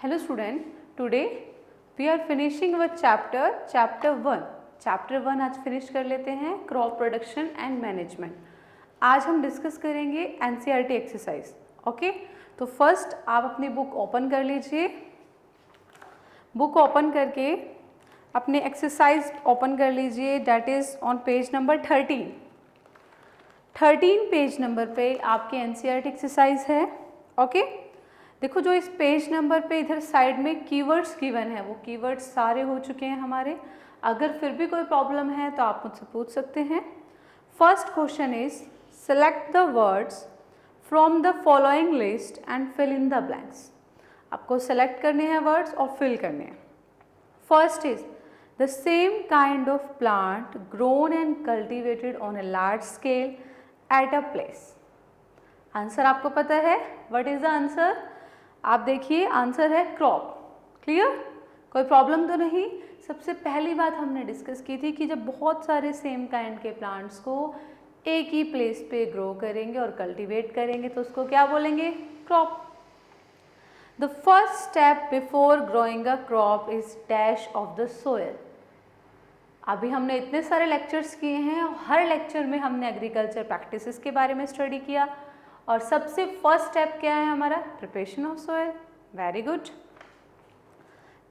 Hello student, today we are finishing our chapter 1. Chapter 1 आज finish कर लेते हैं क्रॉप प्रोडक्शन एंड मैनेजमेंट. आज हम डिस्कस करेंगे NCERT एक्सरसाइज. ओके, तो फर्स्ट आप अपनी बुक ओपन कर लीजिए. बुक ओपन करके अपने एक्सरसाइज ओपन कर लीजिए, that is on page number 13. 13 page number पे आपके NCERT एक्सरसाइज है. ओके, देखो जो इस पेज नंबर पे इधर साइड में कीवर्ड्स गिवन है वो कीवर्ड्स सारे हो चुके हैं हमारे. अगर फिर भी कोई प्रॉब्लम है तो आप मुझसे पूछ सकते हैं. First question is select the words from the following list and fill in the blanks. आपको सेलेक्ट करने हैं वर्ड्स और फिल करने हैं. First is the same kind of plant grown and cultivated on a large scale at a place. Answer आपको पता है. What is the answer? आप देखिए आंसर है क्रॉप. क्लियर? कोई प्रॉब्लम तो नहीं. सबसे पहली बात हमने डिस्कस की थी कि जब बहुत सारे सेम काइंड के प्लांट्स को एक ही प्लेस पे ग्रो करेंगे और कल्टीवेट करेंगे तो उसको क्या बोलेंगे? Crop. The first step before growing a crop is dash of the soil. अभी हमने इतने सारे लेक्चर्स किए हैं और हर लेक्चर में हमने एग्रीकल्चर प्रैक्टिसेस के बारे में स्टडी किया और सबसे फर्स्ट स्टेप क्या है हमारा? Preparation of soil. Very good.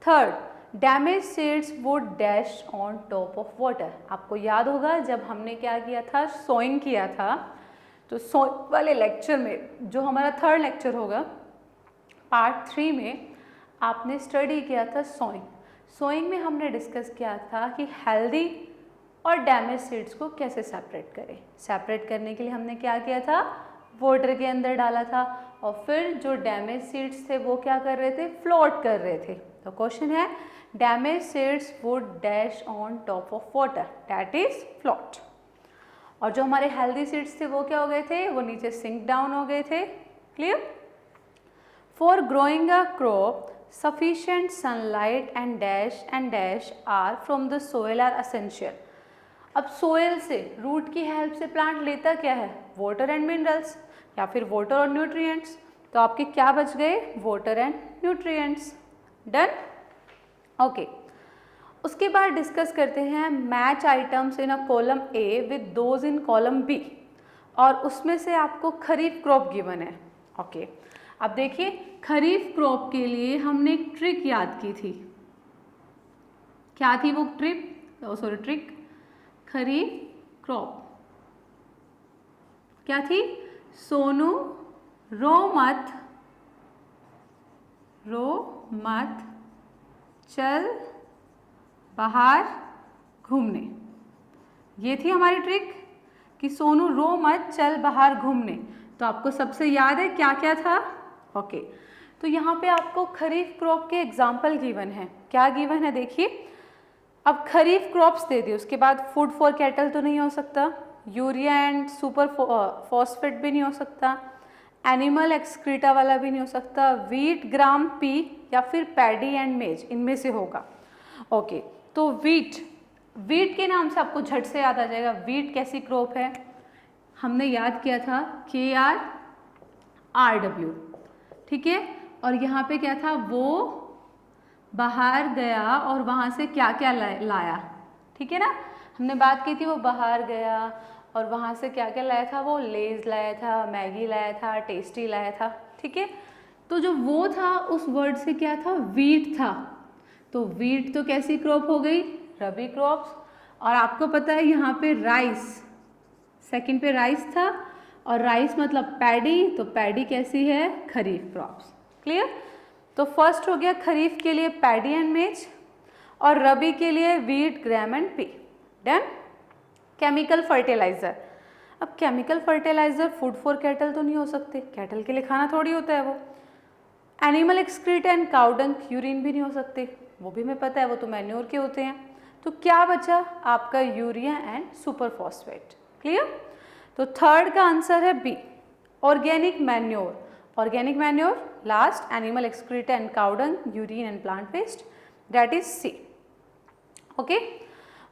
Third, damage seeds would dash on top of water. आपको याद होगा जब हमने क्या किया था? सोइंग किया था. तो सोइंग वाले लेक्चर में जो हमारा थर्ड लेक्चर होगा पार्ट 3 में आपने स्टडी किया था सोइंग. सोइंग में हमने डिस्कस किया था कि हेल्दी और डैमेज सीड्स को कैसे सेपरेट करें. सेपरेट करने के लिए हमने क्या किया था? वाटर के अंदर डाला था और फिर जो डैमेज सीड्स थे वो क्या कर रहे थे? फ्लोट कर रहे थे. तो क्वेश्चन है damage seeds would dash on top of water, that is float. और जो हमारे हेल्दी सीड्स थे वो क्या हो गए थे? वो नीचे सिंक डाउन हो गए थे. Clear? For growing a crop sufficient sunlight and dash are from the soil are essential. अब सोयल से रूट की हेल्प से प्लांट लेता क्या है? वाटर एंड मिनरल्स या फिर वाटर और न्यूट्रिएंट्स. तो आपके क्या बच गए? Water and nutrients. Done. Okay, उसके बाद डिस्कस करते हैं match items in a column A with those in column B. और उसमें से आपको खरीफ क्रॉप गिवन है. ओके, अब देखिए खरीफ क्रॉप के लिए हमने एक ट्रिक याद की थी. क्या थी वो ट्रिक? खरीफ क्रॉप क्या थी? सोनू रो मत चल बाहर घूमने. ये थी हमारी ट्रिक कि सोनू रो मत चल बाहर घूमने. तो आपको सबसे याद है क्या क्या था? ओके, तो यहाँ पे आपको खरीफ क्रॉप के एग्जाम्पल गिवन है. क्या गिवन है देखिए. अब खरीफ क्रॉप्स दे दी, उसके बाद फूड फॉर कैटल तो नहीं हो सकता, यूरिया एंड सुपर फॉस्फेट भी नहीं हो सकता, एनिमल एक्सक्रीटा वाला भी नहीं हो सकता, वीट ग्राम पी या फिर पैडी एंड मेज, इनमें से होगा. ओके, तो वीट के नाम से आपको झट से याद आ जाएगा वीट कैसी क्रॉप है. हमने याद किया था KRRW. ठीक है, और यहाँ पे क्या था? वो बाहर गया और वहाँ से क्या क्या लाया. ठीक है ना, हमने बात की थी वो बाहर गया और वहाँ से क्या क्या लाया था? वो लेज लाया था, मैगी लाया था, टेस्टी लाया था. ठीक है, तो जो वो था उस वर्ड से क्या था? वीट था. तो वीट तो कैसी क्रॉप हो गई? रबी क्रॉप्स. और आपको पता है यहाँ पे राइस, सेकंड पे राइस था और राइस मतलब पैडी, तो पैडी कैसी है? खरीफ क्रॉप्स. क्लियर? तो फर्स्ट हो गया खरीफ के लिए पैडी एंड मेज और रबी के लिए wheat gram and pea. Done. Chemical fertiliser. अब chemical fertiliser food for cattle तो नहीं हो सकते, कैटल के लिए खाना थोड़ी होता है वो. Animal excrete and cow dung, urine भी नहीं हो सकते, वो भी हमें पता है वो तो मैन्योर के होते हैं. तो क्या बचा? आपका urea and super phosphate. Clear? तो थर्ड का आंसर है B, organic manure. Organic manure, last animal excreta and cow dung, urine and plant waste, that is C. Okay.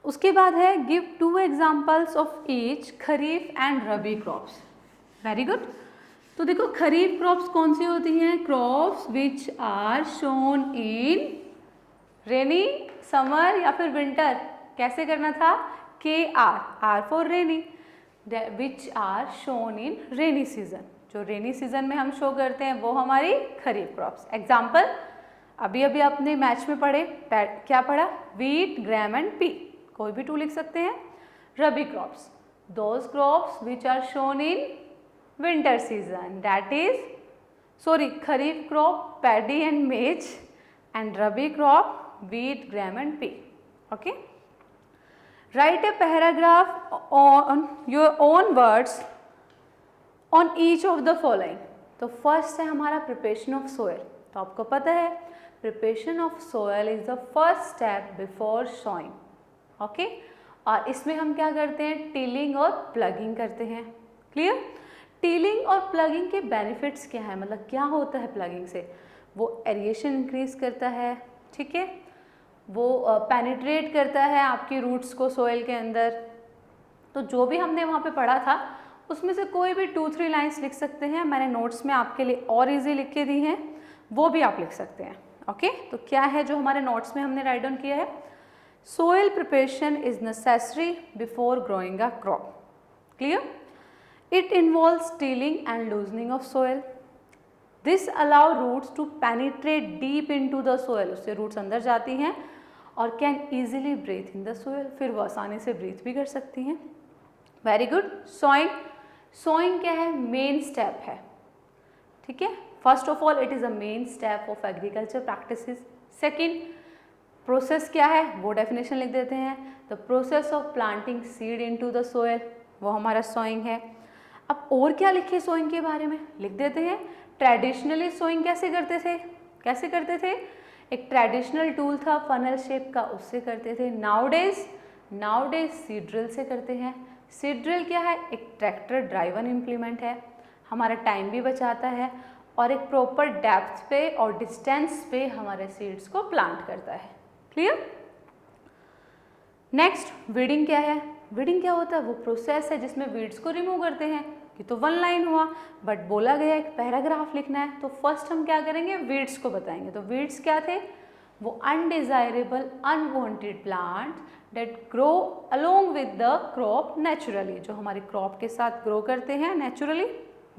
उसके बाद है give 2 examples of each kharif and rabi crops. Very good. तो देखो खरीफ crops कौन सी होती हैं? Crops which are sown in rainy, summer या फिर विंटर। कैसे करना था? Are for rainy, which are sown in rainy season. जो रेनी सीजन में हम शो करते हैं वो हमारी खरीफ क्रॉप्स। एग्जाम्पल अभी अभी आपने मैच में पढ़े, क्या पढ़ा? वीट, ग्रैम एंड पी, कोई भी टू लिख सकते हैं। Rabi crops, those crops which are sown in winter season, that is kharif crop paddy and maize, and rabi crop wheat, gram and pea. Okay. Write a paragraph on your own words on each of the following. तो first है हमारा preparation of soil. तो आपको पता है preparation of soil is the first step before sowing. Okay, और इसमें हम क्या करते हैं? टिलिंग और प्लगिंग करते हैं। क्लियर? टिलिंग और प्लगिंग के बेनिफिट्स क्या है, मतलब क्या होता है प्लगिंग से? वो एरिएशन इंक्रीज करता है, ठीक है, वो पेनिट्रेट करता है आपकी रूट्स को सोइल के अंदर। तो जो भी हमने वहाँ पे पढ़ा था उसमें से कोई भी 2-3 लाइंस लिख सकते हैं। मैंने नोट्स में आपके लिए और इजी लिख के दी हैं, वो भी आप लिख सकते हैं। ओके, तो क्या है जो हमारे नोट्स में हमने राइट डाउन किया है? Soil preparation is necessary before growing a crop. Clear? It involves tilling and loosening of soil. This allow roots to penetrate deep into the soil. उससे रूट्स अंदर जाती हैं और can easily breathe in the soil, फिर वो आसानी से breathe भी कर सकती हैं। Very good. सोइंग, सोइंग क्या है? मेन स्टेप है, ठीक है। First of all it is a main step of agriculture practices. Second, process क्या है वो डेफिनेशन लिख देते हैं। The process of planting seed into the soil, वो हमारा सोइंग है। अब और क्या लिखे सोइंग के बारे में? लिख देते हैं ट्रेडिशनली सोइंग कैसे करते थे? कैसे करते थे? एक ट्रेडिशनल टूल था फनल शेप का, उससे करते थे। नाउडेज सीड ड्रिल से करते हैं। सीड ड्रिल क्या है? एक ट्रैक्टर ड्राइवन इम्प्लीमेंट है, हमारा टाइम भी बचाता है और एक प्रॉपर डेप्थ पे और डिस्टेंस पे हमारे सीड्स को प्लांट करता है। क्लियर? नेक्स्ट, वीडिंग क्या है? वीडिंग क्या होता है? वो प्रोसेस है जिसमें वीड्स को रिमूव करते हैं। ये तो 1 लाइन हुआ, बट बोला गया एक पैराग्राफ लिखना है, तो फर्स्ट हम क्या करेंगे? वीड्स को बताएंगे। तो वीड्स क्या थे? वो undesirable unwanted plant that grow along with the crop naturally, जो हमारी क्रॉप के साथ ग्रो करते हैं नेचुरली।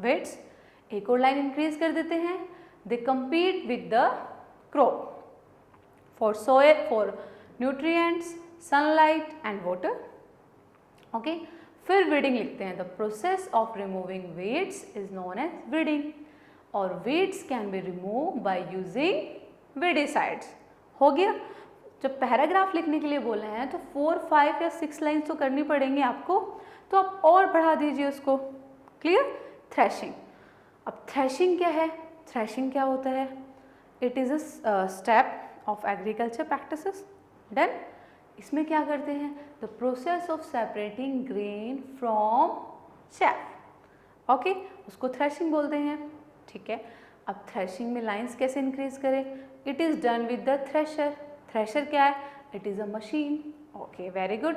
वीड्स, एक और लाइन इंक्रीज कर देते हैं। They compete with the crop for soil, for nutrients, sunlight and water. Okay, फिर वीडिंग लिखते हैं। The process of removing weeds is known as weeding, और weeds can be remove by using weedicides. हो गया। जब पैराग्राफ लिखने के लिए बोले हैं तो 4, 5 या 6 लाइन्स तो करनी पड़ेंगी आपको, तो आप और बढ़ा दीजिए उसको। क्लियर? थ्रेशिंग। अब थ्रेशिंग क्या है? थ्रेशिंग क्या होता है? It is a step of agriculture practices. Done. इसमें क्या करते हैं? The process of separating grain from chaff. Okay, उसको थ्रेशिंग बोलते हैं, ठीक है। अब थ्रेशिंग में लाइंस कैसे इंक्रीज करें? It is done with the thresher. Thresher क्या है? It is a machine. Okay, very good.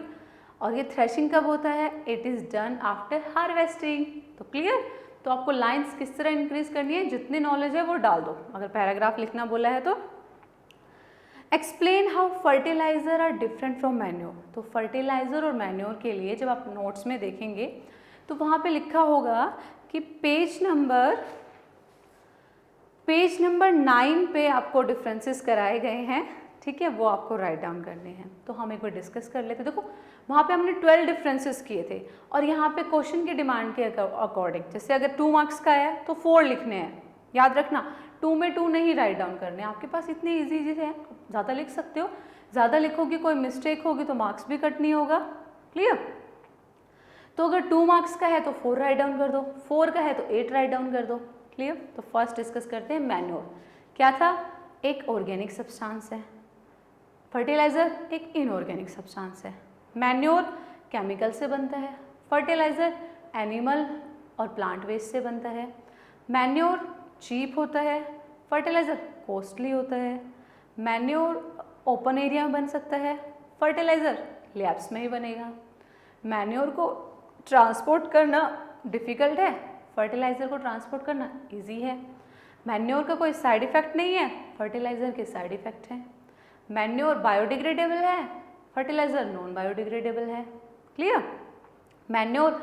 और ये थ्रेशिंग कब होता है? It is done after harvesting. तो क्लियर? तो आपको लाइंस किस तरह इंक्रीज करनी है? जितनी नॉलेज है वो डाल दो, अगर पैराग्राफ लिखना बोला है तो। Explain how fertiliser are different from manure. तो फर्टिलाइजर और मैन्योर के लिए जब आप नोट्स में देखेंगे तो वहाँ पे लिखा होगा कि पेज नंबर 9 पे आपको डिफरेंसेस कराए गए हैं, ठीक है, वो आपको राइट डाउन करने हैं। तो हम एक बार डिस्कस कर लेते। देखो वहाँ पे हमने 12 डिफरेंसेस किए थे, और यहाँ पे क्वेश्चन के डिमांड के अकॉर्डिंग, जैसे अगर 2 मार्क्स का है तो 4 लिखने हैं। याद रखना 2 में 2 नहीं राइट डाउन करने, आपके पास इतने ईजी है, ज़्यादा लिख सकते हो। ज़्यादा लिखोगे कोई मिस्टेक होगी तो मार्क्स भी कट नहीं होगा। क्लियर? तो अगर 2 मार्क्स का है तो 4 राइट डाउन कर दो, 4 का है तो 8 राइट डाउन कर दो। क्लियर? तो फर्स्ट डिस्कस करते हैं मैन्योर। क्या था? एक ऑर्गेनिक सब्सटेंस है। फर्टिलाइजर एक इनऑर्गेनिक सब्सटेंस है। मैन्योर केमिकल से बनता है, फर्टिलाइजर एनिमल और प्लांट वेस्ट से बनता है। मैन्योर चीप होता है, फर्टिलाइजर कॉस्टली होता है। मैन्योर ओपन एरिया में बन सकता है, फर्टिलाइजर लैब्स में ही बनेगा। मैन्योर को ट्रांसपोर्ट करना डिफ़िकल्ट है, फर्टिलाइज़र को ट्रांसपोर्ट करना ईजी है। मैन्योर का कोई साइड इफ़ेक्ट नहीं है, फर्टिलाइज़र के साइड इफ़ेक्ट हैं। मैन्योर बायोडिग्रेडेबल है, फर्टिलाइज़र नॉन बायोडिग्रेडेबल है। क्लियर? मैन्योर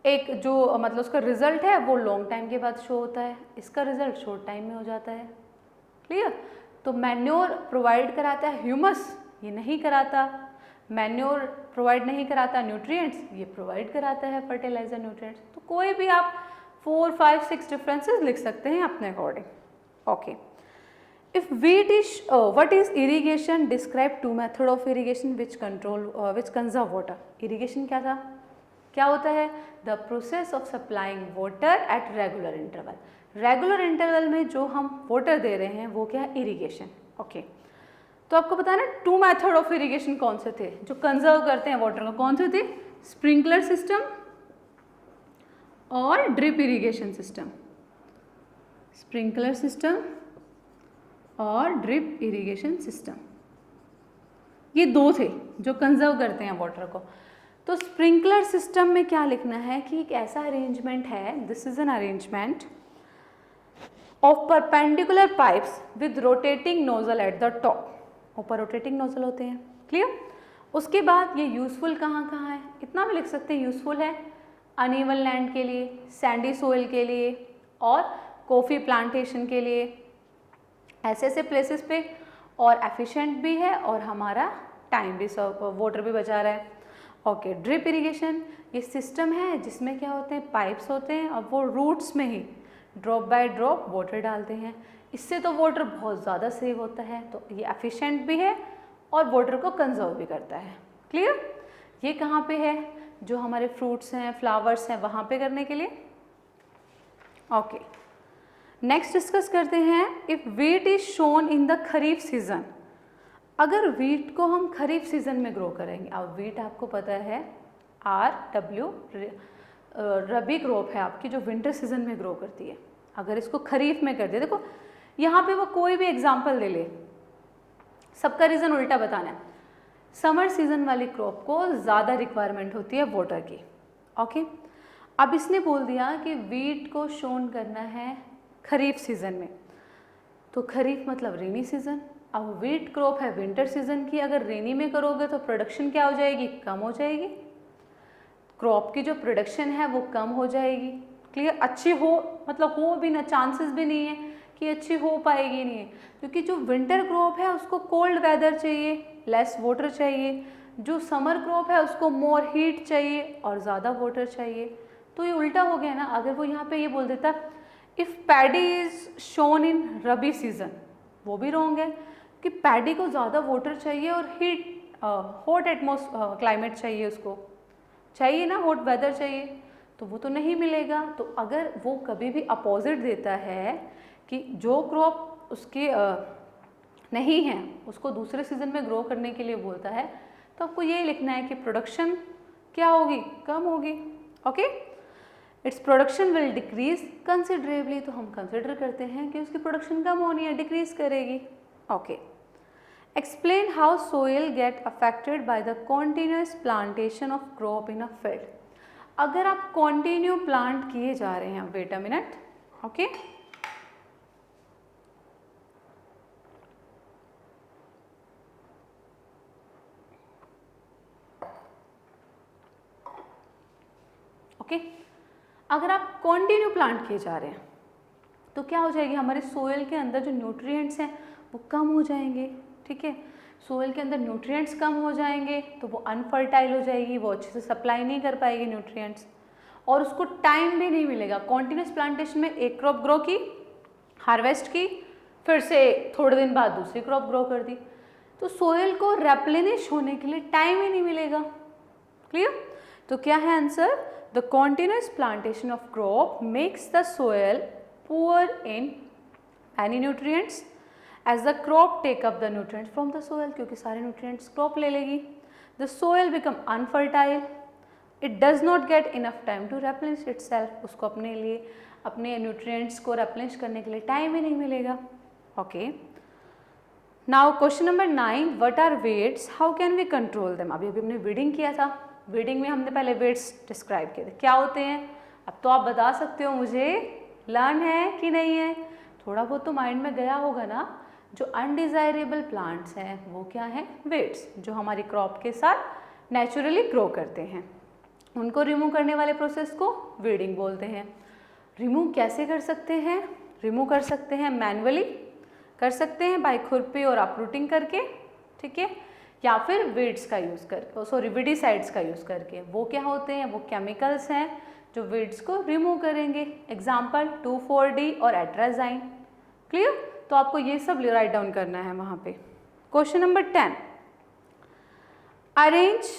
एक जो मतलब उसका रिजल्ट है वो लॉन्ग टाइम के बाद शो होता है, इसका रिजल्ट शॉर्ट टाइम में हो जाता है। क्लियर? तो मैन्योर प्रोवाइड कराता है ह्यूमस, ये नहीं कराता। मैन्योर प्रोवाइड नहीं कराता न्यूट्रिएंट्स, ये प्रोवाइड कराता है फर्टिलाइजर न्यूट्रिएंट्स। तो कोई भी आप 4, 5, 6 डिफरेंसेस लिख सकते हैं अपने according. Okay, if wheat is what is irrigation, describe 2 method of irrigation which conserve water. Irrigation क्या था, क्या होता है? The process of supplying water at regular interval. Regular interval में जो हम वाटर दे रहे हैं वो क्या है? इरिगेशन। ओके, तो आपको पता है ना 2 मेथड ऑफ इरिगेशन कौन से थे जो कंजर्व करते हैं वाटर को, कौन से थे? स्प्रिंकलर सिस्टम और drip irrigation system. Sprinkler system और ड्रिप इरिगेशन सिस्टम, ये 2 थे जो कंजर्व करते हैं वाटर को। तो स्प्रिंकलर सिस्टम में क्या लिखना है कि एक ऐसा अरेंजमेंट है, this is an arrangement of perpendicular pipes with rotating nozzle at the top. ऊपर रोटेटिंग नोजल होते हैं। क्लियर? उसके बाद ये यूजफुल कहाँ कहाँ है, इतना भी लिख सकते हैं। यूजफुल है अनइवन लैंड के लिए, सैंडी सोइल के लिए और कॉफ़ी प्लांटेशन के लिए, ऐसे ऐसे प्लेसेस पे, और एफिशिएंट भी है और हमारा टाइम भी वाटर भी बचा रहा है। ओके, ड्रिप इरिगेशन ये सिस्टम है जिसमें क्या होते हैं? पाइप्स होते हैं और वो रूट्स में ही ड्रॉप बाय ड्रॉप वाटर डालते हैं। इससे तो वाटर बहुत ज़्यादा सेव होता है, तो ये एफिशिएंट भी है और वाटर को कंजर्व भी करता है। क्लियर? ये कहाँ पे है? जो हमारे फ्रूट्स हैं, फ्लावर्स हैं, वहाँ पे करने के लिए। ओके, नेक्स्ट डिस्कस करते हैं if wheat is shown in the kharif season. अगर वीट को हम खरीफ सीजन में ग्रो करेंगे, अब वीट आपको पता है RW रबी क्रॉप है आपकी जो विंटर सीजन में ग्रो करती है। अगर इसको खरीफ में कर दिया, देखो यहाँ पे वो कोई भी एग्जाम्पल ले ले, सबका रीज़न उल्टा बताना है। समर सीजन वाली क्रॉप को ज़्यादा रिक्वायरमेंट होती है वाटर की। ओके, अब इसने बोल दिया कि वीट को शोन करना है खरीफ सीजन में, तो खरीफ मतलब रेनी सीजन। अब वीट क्रॉप है विंटर सीजन की, अगर रेनी में करोगे तो प्रोडक्शन क्या हो जाएगी? कम हो जाएगी। क्रॉप की जो प्रोडक्शन है वो कम हो जाएगी। क्लियर? अच्छी हो मतलब हो भी ना, चांसेस भी नहीं है कि अच्छी हो पाएगी, नहीं है, क्योंकि जो विंटर क्रॉप है उसको कोल्ड वेदर चाहिए, लेस वाटर चाहिए। जो समर क्रॉप है उसको मोर हीट चाहिए और ज़्यादा वाटर चाहिए। तो ये उल्टा हो गया ना। अगर वो यहाँ पे ये बोल देता if paddy is shown in rabi season, वो भी रॉन्ग है कि पैडी को ज़्यादा वाटर चाहिए और हीट हॉट क्लाइमेट चाहिए, उसको चाहिए ना, हॉट वेदर चाहिए, तो वो तो नहीं मिलेगा। तो अगर वो कभी भी अपोजिट देता है कि जो क्रॉप उसके नहीं है उसको दूसरे सीजन में ग्रो करने के लिए बोलता है, तो आपको ये लिखना है कि प्रोडक्शन क्या होगी? कम होगी। Okay, its production will decrease considerably, तो हम कंसिडर करते हैं कि उसकी प्रोडक्शन कम होनी है, डिक्रीज करेगी। Okay, explain how soil get affected by the continuous plantation of crop in a field. अगर आप कॉन्टिन्यू प्लांट किए जा रहे हैं, वेट अ मिनट। ओके, अगर आप कॉन्टिन्यू प्लांट किए जा रहे हैं तो क्या हो जाएगी? हमारे सोइल के अंदर जो न्यूट्रिएंट्स हैं वो कम हो जाएंगे। ठीक है, सोइल के अंदर न्यूट्रिएंट्स कम हो जाएंगे तो वो अनफर्टाइल हो जाएगी, वो अच्छे से सप्लाई नहीं कर पाएगी न्यूट्रिएंट्स, और उसको टाइम भी नहीं मिलेगा। कॉन्टिन्यूस प्लांटेशन में एक क्रॉप ग्रो की, हार्वेस्ट की, फिर से थोड़े दिन बाद दूसरी क्रॉप ग्रो कर दी, तो सोइल को रेप्लेनिश होने के लिए टाइम ही नहीं मिलेगा। क्लियर? तो क्या है answer? The continuous plantation of crop makes the soil poor in many nutrients as the crop take up the nutrients from the soil, क्योंकि सारे nutrients crop ले लेगी। The soil become unfertile, it does not get enough time to replenish itself, उसको अपने लिए अपने nutrients को replenish करने के लिए टाइम ही नहीं मिलेगा। Okay, now question number 9, what are weeds, how can we control them? अभी हमने weeding किया था, वीडिंग में हमने पहले वेट्स डिस्क्राइब किए थे, क्या होते हैं? अब तो आप बता सकते हो मुझे लर्न है कि नहीं है, थोड़ा बहुत तो माइंड में गया होगा ना। जो अनडिजायरेबल प्लांट्स हैं वो क्या हैं, वीड्स, जो हमारी क्रॉप के साथ नेचुरली ग्रो करते हैं, उनको रिमूव करने वाले प्रोसेस को वीडिंग बोलते हैं। रिमूव कैसे कर सकते हैं, रिमूव कर सकते हैं मैनुअली कर सकते हैं बाय खुरपी और अपरूटिंग करके, ठीक है, या फिर वीड्स का यूज़ करके, सॉरी वीडिसाइड्स का यूज़ करके। वो क्या होते हैं, वो केमिकल्स हैं जो वीड्स को रिमूव करेंगे। एग्जाम्पल 2,4-D और एट्राजाइन। क्लियर? तो आपको ये सब राइट डाउन करना है वहाँ पे। Question number 10, arrange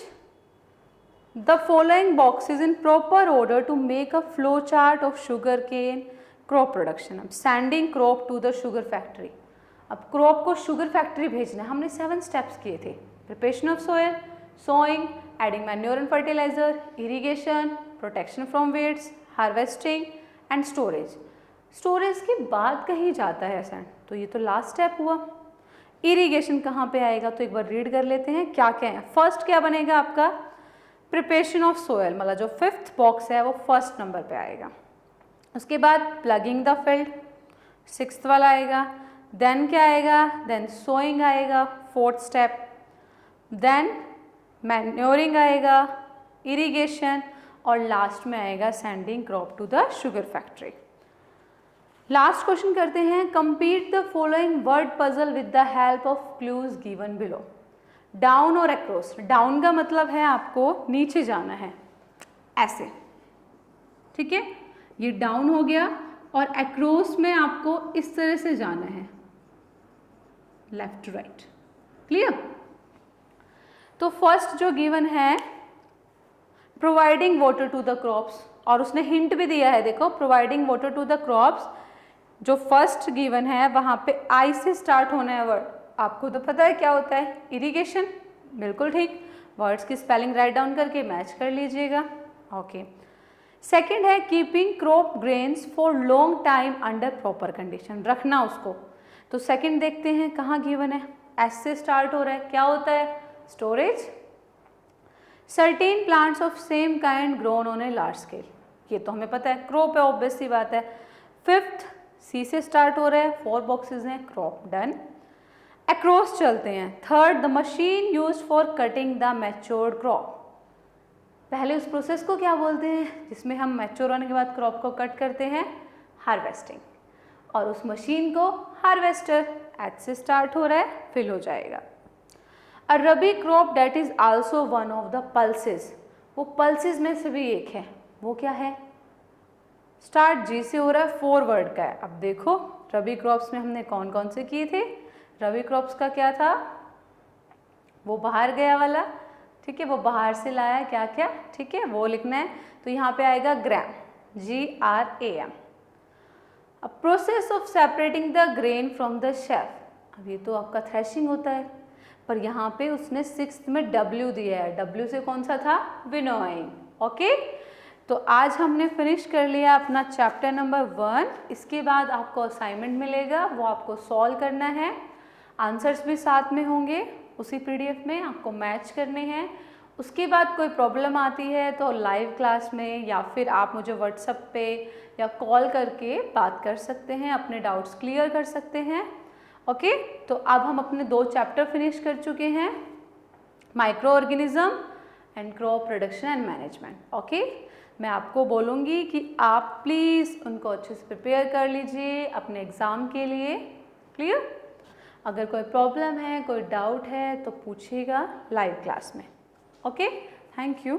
the following boxes in proper order to make a flow chart of sugarcane crop production. अब sending crop to the sugar factory, अब क्रॉप को शुगर फैक्ट्री भेजना है। हमने 7 स्टेप्स किए थे, preparation of soil, sowing, adding manure and fertiliser, irrigation, protection from weeds, harvesting and storage. Storage के बाद कहीं जाता है सैंड, तो ये तो लास्ट स्टेप हुआ। इरीगेशन कहाँ पे आएगा, तो एक बार रीड कर लेते हैं क्या क्या है। फर्स्ट क्या बनेगा आपका, प्रिपरेशन ऑफ सोयल, मतलब जो 5th बॉक्स है वो फर्स्ट नंबर पे आएगा। उसके बाद प्लगिंग द फील्ड 6th वाला आएगा। देन क्या आएगा, देन सोइंग आएगा 4th स्टेप, देन मैन्योरिंग आएगा, इरीगेशन, और लास्ट में आएगा sending crop to the sugar factory. Last question करते हैं, complete the following word puzzle with the help of clues given below. Down और अक्रॉस, डाउन का मतलब है आपको नीचे जाना है ऐसे, ठीक है, ये डाउन हो गया, और अक्रॉस में आपको इस तरह से जाना है, लेफ्ट टू राइट। क्लियर? तो फर्स्ट जो गिवन है providing water to the crops, और उसने हिंट भी दिया है, देखो providing water to the crops, जो फर्स्ट गिवन है वहां पे आई से स्टार्ट होना है वर्ड। आपको तो पता है क्या होता है, इरिगेशन, बिल्कुल ठीक। वर्ड्स की स्पेलिंग राइट डाउन करके मैच कर लीजिएगा। ओके, सेकंड है keeping crop grains for long time under proper condition, रखना उसको। तो सेकंड देखते हैं कहाँ गिवन है, एस से स्टार्ट हो रहा है, क्या होता है, storage. Certain plants of same kind grown on a large scale, ये तो हमें पता है, क्रॉप है, ऑब्वियस सी बात है। 5th सी से स्टार्ट हो रहा है, 4 बॉक्सेस हैं, क्रॉप डन। अक्रॉस चलते हैं, 3rd the machine used for cutting the matured crop. पहले उस प्रोसेस को क्या बोलते हैं जिसमें हम मैच्योर होने के बाद क्रॉप को कट करते हैं, हार्वेस्टिंग, और उस मशीन को हार्वेस्टर, एच से स्टार्ट हो रहा है, फिल हो जाएगा। A rabi crop that is also one of the pulses, वो पल्सेस में से भी एक है, वो क्या है, स्टार्ट जी से हो रहा है, 4 वर्ड का है। अब देखो रबी क्रॉप्स में हमने कौन कौन से किए थे, रबी क्रॉप्स का क्या था, वो बाहर गया वाला, ठीक है, वो बाहर से लाया क्या क्या, ठीक है, वो लिखना है। तो यहाँ पे आएगा ग्राम, GRAM। अब process of separating the grain from the chef, अब ये तो आपका थ्रेशिंग होता है, पर यहाँ पे उसने 6th में W दिया है, W से कौन सा था, विनोइंग। ओके, तो आज हमने फिनिश कर लिया अपना चैप्टर नंबर 1। इसके बाद आपको असाइनमेंट मिलेगा, वो आपको सॉल्व करना है, आंसर्स भी साथ में होंगे उसी PDF में, आपको मैच करने हैं। उसके बाद कोई प्रॉब्लम आती है तो लाइव क्लास में या फिर आप मुझे व्हाट्सएप पे या कॉल करके बात कर सकते हैं, अपने डाउट्स क्लियर कर सकते हैं। ओके, तो अब हम अपने 2 चैप्टर फिनिश कर चुके हैं, micro organism and crop production and management. Okay, मैं आपको बोलूँगी कि आप प्लीज़ उनको अच्छे से प्रिपेयर कर लीजिए अपने एग्ज़ाम के लिए। क्लियर? अगर कोई प्रॉब्लम है, कोई डाउट है तो पूछिएगा लाइव क्लास में। Okay, thank you.